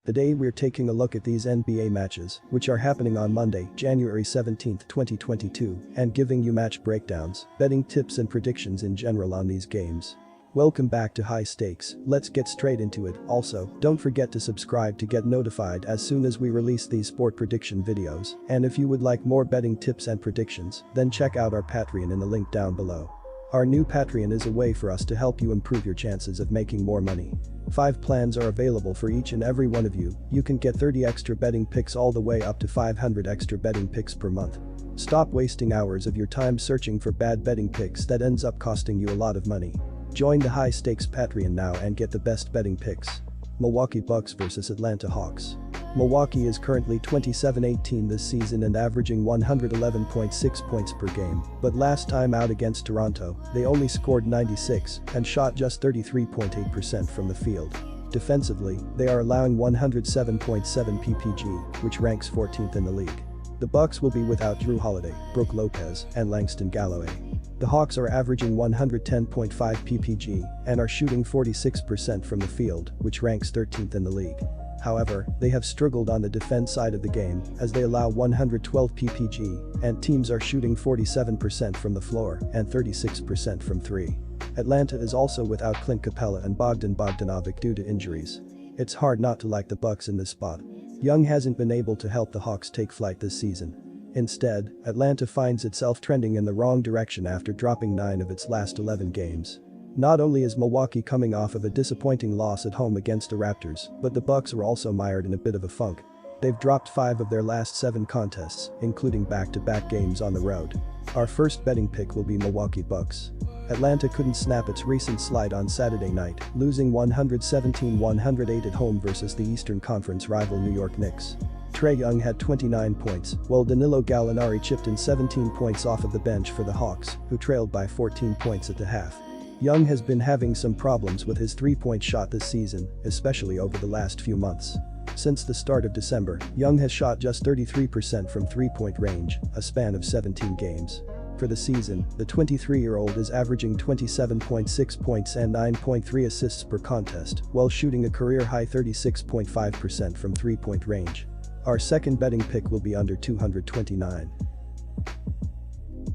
Today we're taking a look at these NBA matches, which are happening on Monday, January 17, 2022, and giving you match breakdowns, betting tips and predictions in general on these games. Welcome back to High Stakes, let's get straight into it. Also, don't forget to subscribe to get notified as soon as we release these sport prediction videos, and if you would like more betting tips and predictions, then check out our Patreon in the link down below. Our new Patreon is a way for us to help you improve your chances of making more money. 5 plans are available for each and every one of you. You can get 30 extra betting picks all the way up to 500 extra betting picks per month. Stop wasting hours of your time searching for bad betting picks that ends up costing you a lot of money. Join the High Stakes Patreon now and get the best betting picks. Milwaukee Bucks vs Atlanta Hawks. Milwaukee is currently 27-18 this season and averaging 111.6 points per game, but last time out against Toronto, they only scored 96 and shot just 33.8% from the field. Defensively, they are allowing 107.7 ppg, which ranks 14th in the league. The Bucks will be without Drew Holiday, Brook Lopez, and Langston Galloway. The Hawks are averaging 110.5 ppg and are shooting 46% from the field, which ranks 13th in the league. However, they have struggled on the defense side of the game as they allow 112 ppg and teams are shooting 47% from the floor and 36% from 3. Atlanta is also without Clint Capella and Bogdan Bogdanovic due to injuries. It's hard not to like the Bucks in this spot. Young hasn't been able to help the Hawks take flight this season. Instead, Atlanta finds itself trending in the wrong direction after dropping 9 of its last 11 games. Not only is Milwaukee coming off of a disappointing loss at home against the Raptors, but the Bucks are also mired in a bit of a funk. They've dropped 5 of their last 7 contests, including back-to-back games on the road. Our first betting pick will be Milwaukee Bucks. Atlanta couldn't snap its recent slide on Saturday night, losing 117-108 at home versus the Eastern Conference rival New York Knicks. Trae Young had 29 points, while Danilo Gallinari chipped in 17 points off of the bench for the Hawks, who trailed by 14 points at the half. Young has been having some problems with his three-point shot this season, especially over the last few months. Since the start of December, Young has shot just 33% from three-point range, a span of 17 games. For the season, the 23-year-old is averaging 27.6 points and 9.3 assists per contest, while shooting a career-high 36.5% from three-point range. Our second betting pick will be under 229.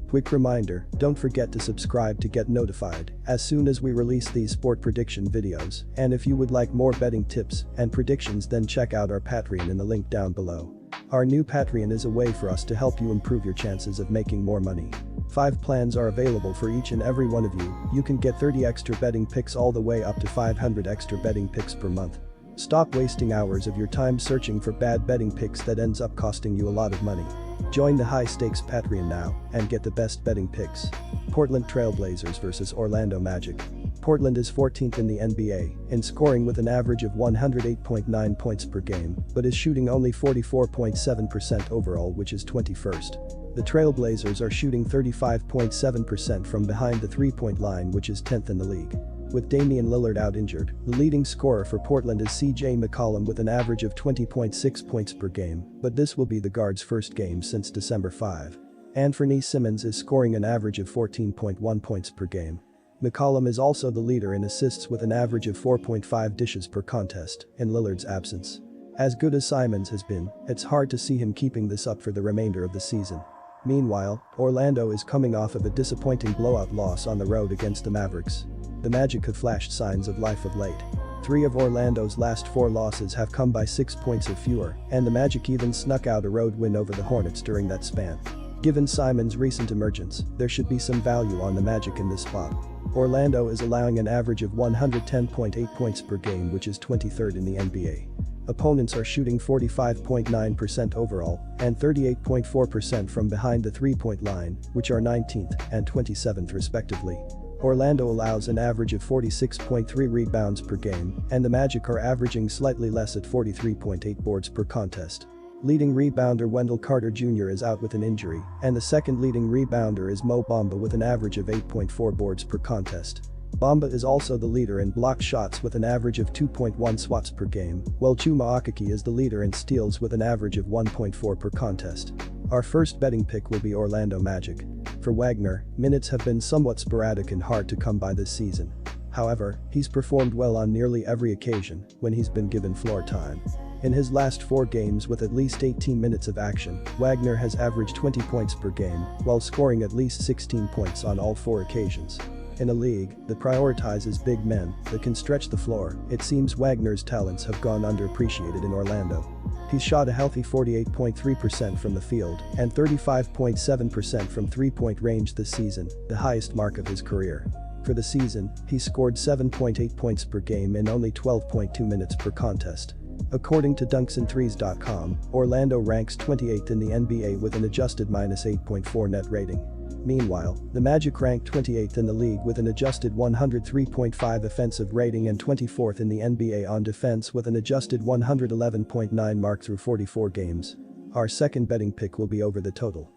Quick reminder, don't forget to subscribe to get notified as soon as we release these sport prediction videos, and if you would like more betting tips and predictions, then check out our Patreon in the link down below. Our new Patreon is a way for us to help you improve your chances of making more money. 5 plans are available for each and every one of you. You can get 30 extra betting picks all the way up to 500 extra betting picks per month. Stop wasting hours of your time searching for bad betting picks that ends up costing you a lot of money. Join the High Stakes Patreon now and get the best betting picks. Portland Trail Blazers vs Orlando Magic. Portland is 14th in the NBA in scoring with an average of 108.9 points per game, but is shooting only 44.7% overall, which is 21st. The Trailblazers are shooting 35.7% from behind the three-point line, which is 10th in the league. With Damian Lillard out injured, the leading scorer for Portland is CJ McCollum with an average of 20.6 points per game, but this will be the guard's first game since December 5. Anthony Simmons is scoring an average of 14.1 points per game. McCollum is also the leader in assists with an average of 4.5 dishes per contest in Lillard's absence. As good as Simons has been, it's hard to see him keeping this up for the remainder of the season. Meanwhile, Orlando is coming off of a disappointing blowout loss on the road against the Mavericks. The Magic have flashed signs of life of late. 3 of Orlando's last 4 losses have come by 6 points or fewer, and the Magic even snuck out a road win over the Hornets during that span. Given Simons' recent emergence, there should be some value on the Magic in this spot. Orlando is allowing an average of 110.8 points per game, which is 23rd in the NBA. Opponents are shooting 45.9% overall and 38.4% from behind the three-point line, which are 19th and 27th respectively. Orlando allows an average of 46.3 rebounds per game, and the Magic are averaging slightly less at 43.8 boards per contest. Leading rebounder Wendell Carter Jr. is out with an injury, and the second leading rebounder is Mo Bamba with an average of 8.4 boards per contest. Bamba is also the leader in blocked shots with an average of 2.1 swats per game, while Chuma Okeke is the leader in steals with an average of 1.4 per contest. Our first betting pick will be Orlando Magic. For Wagner, minutes have been somewhat sporadic and hard to come by this season. However, he's performed well on nearly every occasion when he's been given floor time. In his last 4 games with at least 18 minutes of action, Wagner has averaged 20 points per game, while scoring at least 16 points on all 4 occasions. In a league that prioritizes big men that can stretch the floor, it seems Wagner's talents have gone underappreciated in Orlando. He's shot a healthy 48.3% from the field and 35.7% from three-point range this season, the highest mark of his career. For the season, he scored 7.8 points per game in only 12.2 minutes per contest. According to dunksandthrees.com, Orlando ranks 28th in the NBA with an adjusted -8.4 net rating. Meanwhile, the Magic ranked 28th in the league with an adjusted 103.5 offensive rating and 24th in the NBA on defense with an adjusted 111.9 mark through 44 games. Our second betting pick will be over the total.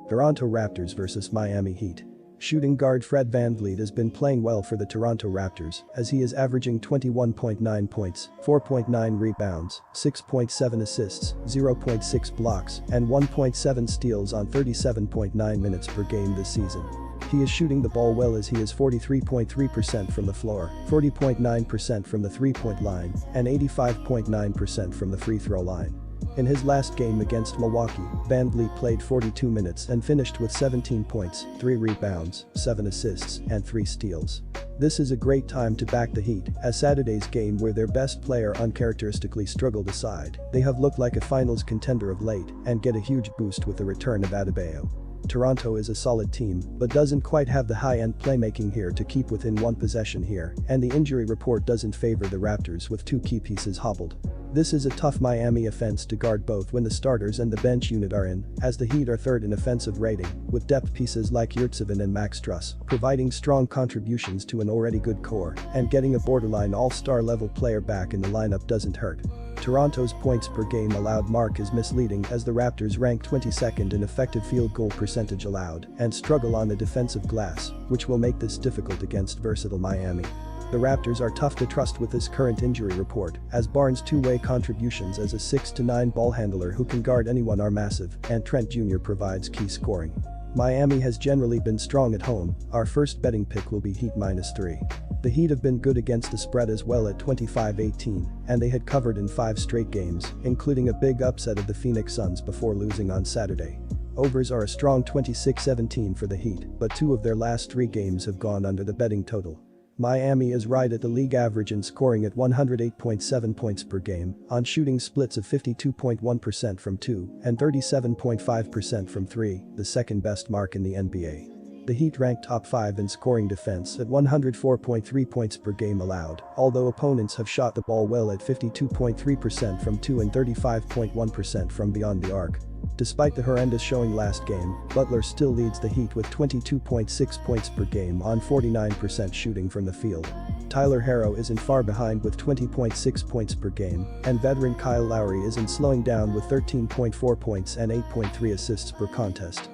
Toronto Raptors vs Miami Heat. Shooting guard Fred VanVleet has been playing well for the Toronto Raptors as he is averaging 21.9 points, 4.9 rebounds, 6.7 assists, 0.6 blocks, and 1.7 steals on 37.9 minutes per game this season. He is shooting the ball well as he is 43.3% from the floor, 40.9% from the three-point line, and 85.9% from the free throw line. In his last game against Milwaukee, VanVleet played 42 minutes and finished with 17 points, 3 rebounds, 7 assists, and 3 steals. This is a great time to back the Heat, as Saturday's game where their best player uncharacteristically struggled aside, they have looked like a finals contender of late and get a huge boost with the return of Adebayo. Toronto is a solid team but doesn't quite have the high-end playmaking here to keep within one possession here, and the injury report doesn't favor the Raptors with 2 key pieces hobbled. This is a tough Miami offense to guard both when the starters and the bench unit are in, as the Heat are 3rd in offensive rating, with depth pieces like Yurtseven and Max Strus providing strong contributions to an already good core, and getting a borderline all-star level player back in the lineup doesn't hurt. Toronto's points per game allowed mark is misleading as the Raptors rank 22nd in effective field goal percentage allowed and struggle on the defensive glass, which will make this difficult against versatile Miami. The Raptors are tough to trust with this current injury report, as Barnes' two-way contributions as a 6-9 ball handler who can guard anyone are massive, and Trent Jr. provides key scoring. Miami has generally been strong at home. Our first betting pick will be Heat -3. The Heat have been good against the spread as well at 25-18, and they had covered in 5 straight games, including a big upset of the Phoenix Suns before losing on Saturday. Overs are a strong 26-17 for the Heat, but 2 of their last 3 games have gone under the betting total. Miami is right at the league average in scoring at 108.7 points per game, on shooting splits of 52.1% from 2 and 37.5% from 3, the second best mark in the NBA. The Heat ranked top 5 in scoring defense at 104.3 points per game allowed, although opponents have shot the ball well at 52.3% from 2 and 35.1% from beyond the arc. Despite the horrendous showing last game, Butler still leads the Heat with 22.6 points per game on 49% shooting from the field. Tyler Herro isn't far behind with 20.6 points per game, and veteran Kyle Lowry isn't slowing down with 13.4 points and 8.3 assists per contest.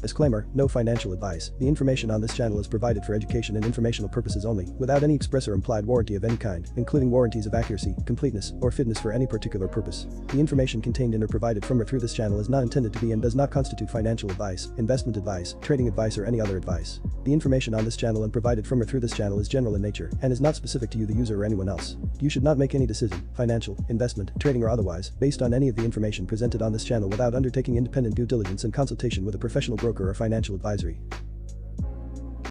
Disclaimer, no financial advice. The information on this channel is provided for education and informational purposes only, without any express or implied warranty of any kind, including warranties of accuracy, completeness, or fitness for any particular purpose. The information contained in or provided from or through this channel is not intended to be and does not constitute financial advice, investment advice, trading advice, or any other advice. The information on this channel and provided from or through this channel is general in nature and is not specific to you, the user, or anyone else. You should not make any decision, financial, investment, trading, or otherwise, based on any of the information presented on this channel without undertaking independent due diligence and consultation with a professional broker or financial advisory.